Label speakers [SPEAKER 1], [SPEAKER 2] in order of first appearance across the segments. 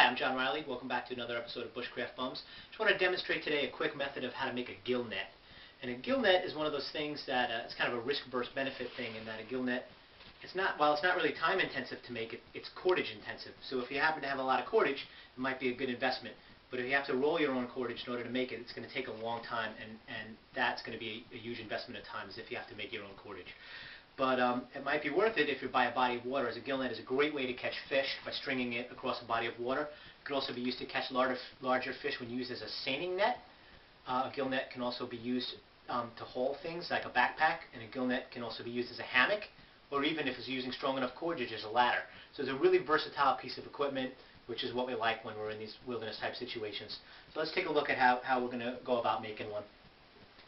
[SPEAKER 1] I'm John Riley. Welcome back to another episode of Bushcraft Bums. Just want to demonstrate today a quick method of how to make a gill net. And a gill net is one of those things that it's kind of a risk versus benefit thing in that a gill net, while it's not really time intensive to make it, it's cordage intensive. So if you happen to have a lot of cordage, it might be a good investment. But if you have to roll your own cordage in order to make it, it's going to take a long time, and that's going to be a huge investment at times if you have to make your own cordage. But it might be worth it if you're by a body of water, as a gill net is a great way to catch fish by stringing it across a body of water. It could also be used to catch larger fish when used as a seining net. A gill net can also be used to haul things like a backpack, and a gill net can also be used as a hammock, or even if it's using strong enough cordage as a ladder. So it's a really versatile piece of equipment, which is what we like when we're in these wilderness type situations. So let's take a look at how we're going to go about making one.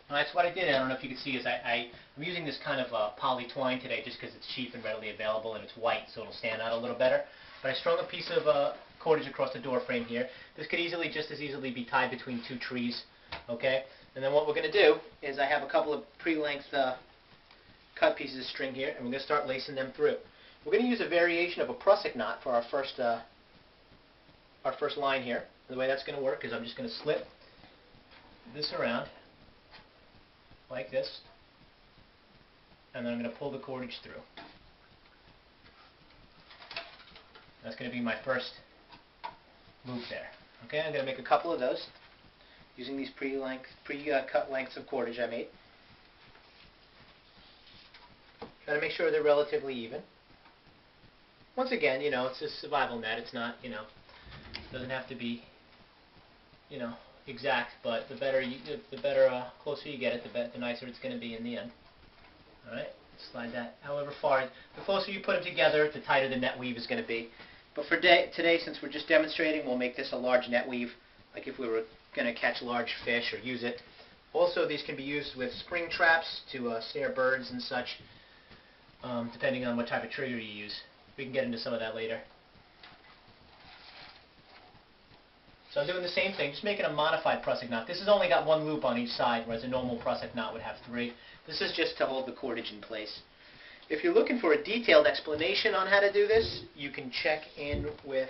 [SPEAKER 1] Alright, so what I did, I don't know if you can see, is I'm using this kind of poly twine today just because it's cheap and readily available, and it's white, so it'll stand out a little better. But I strung a piece of cordage across the door frame here. This could just as easily be tied between two trees, okay? And then what we're going to do is I have a couple of pre-length cut pieces of string here, and we're going to start lacing them through. We're going to use a variation of a prusik knot for our first line here. And the way that's going to work is I'm just going to slip this around like this, and then I'm going to pull the cordage through. That's going to be my first move there. Okay, I'm going to make a couple of those using these pre-cut lengths of cordage I made. Try to make sure they're relatively even. Once again, you know, it's a survival net. It's not, you know, doesn't have to be, you know, exact, but the closer you get it, the nicer it's going to be in the end. All right, slide that however far. The closer you put them together, the tighter the net weave is going to be. But for today, since we're just demonstrating, we'll make this a large net weave, like if we were going to catch large fish or use it. Also, these can be used with spring traps to snare birds and such, depending on what type of trigger you use. We can get into some of that later. So I'm doing the same thing, just making a modified prusik knot. This has only got one loop on each side, whereas a normal prusik knot would have three. This is just to hold the cordage in place. If you're looking for a detailed explanation on how to do this, you can check in with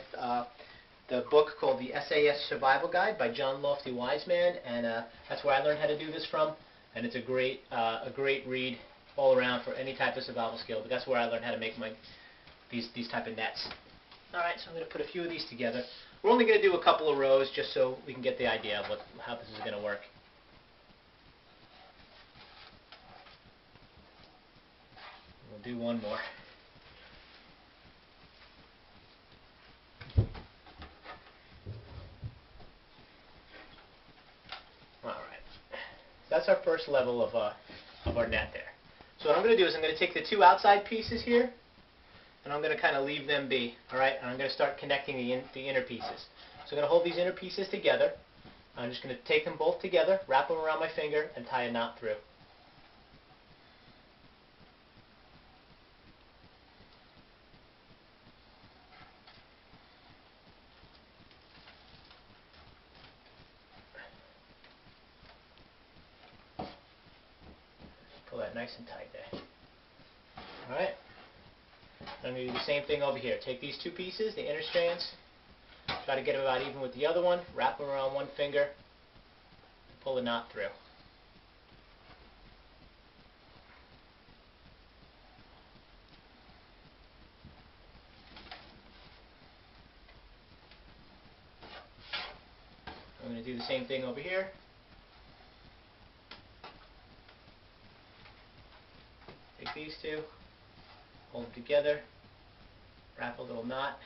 [SPEAKER 1] the book called The SAS Survival Guide by John Lofty Wiseman, and that's where I learned how to do this from. And it's a great read all around for any type of survival skill. But that's where I learned how to make these type of nets. All right, so I'm going to put a few of these together. We're only going to do a couple of rows just so we can get the idea of how this is going to work. We'll do one more. All right. That's our first level of our net there. So what I'm going to do is I'm going to take the two outside pieces here, and I'm going to kind of leave them be, all right? And I'm going to start connecting the inner pieces. So I'm going to hold these inner pieces together. I'm just going to take them both together, wrap them around my finger, and tie a knot through. Pull that nice and tight there. All right? I'm going to do the same thing over here. Take these two pieces, the inner strands, try to get them about even with the other one, wrap them around one finger, pull the knot through. I'm going to do the same thing over here. Take these two, hold them together, wrap a little knot,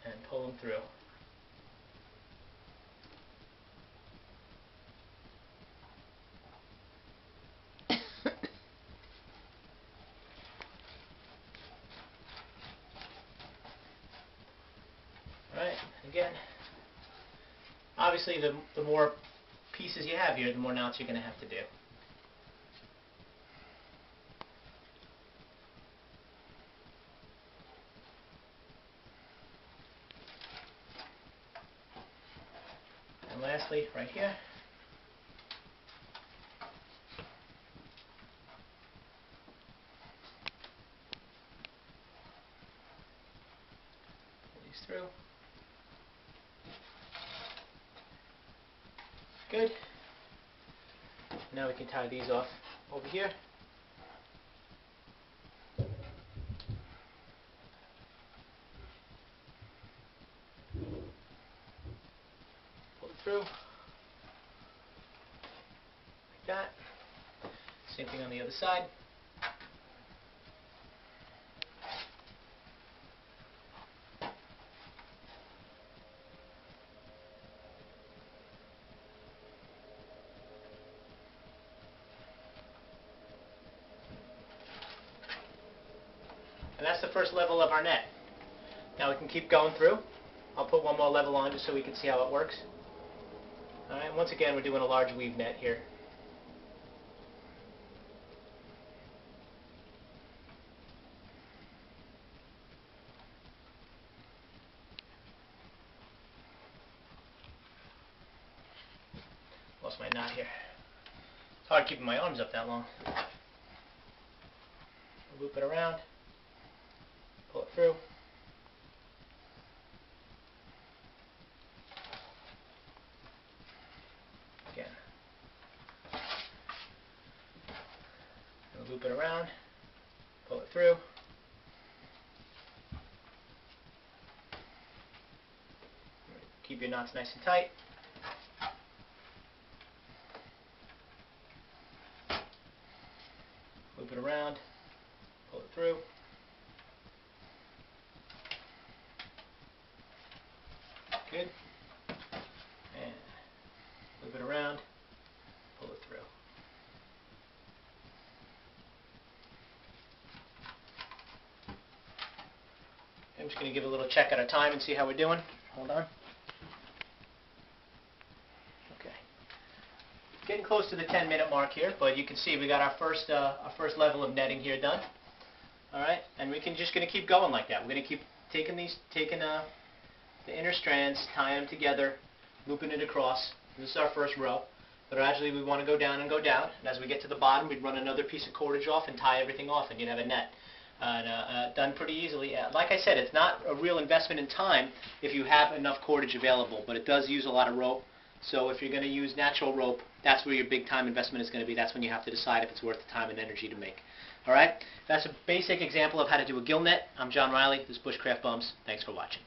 [SPEAKER 1] and pull them through. Alright, again, obviously the more pieces you have here, the more knots you're going to have to do. And lastly, right here, these through. Good. Now we can tie these off over here. Pull it through. Like that. Same thing on the other side. And that's the first level of our net. Now we can keep going through. I'll put one more level on just so we can see how it works. Alright, once again we're doing a large weave net here. Lost my knot here. It's hard keeping my arms up that long. Loop it around. Pull it through. Again. And loop it around. Pull it through. Keep your knots nice and tight. Loop it around. Pull it through. Good. And loop it around. Pull it through. I'm just going to give a little check at a time and see how we're doing. Hold on. Okay. Getting close to the 10-minute mark here, but you can see we got our first level of netting here done. All right, and we're just going to keep going like that. We're going to keep taking the inner strands, tying them together, looping it across. This is our first row. But gradually we want to go down and go down. And as we get to the bottom, we'd run another piece of cordage off and tie everything off, and you'd have a net. Done pretty easily. Like I said, it's not a real investment in time if you have enough cordage available, but it does use a lot of rope. So if you're going to use natural rope, that's where your big time investment is going to be. That's when you have to decide if it's worth the time and energy to make. All right? That's a basic example of how to do a gill net. I'm John Riley. This is Bushcraft Bums. Thanks for watching.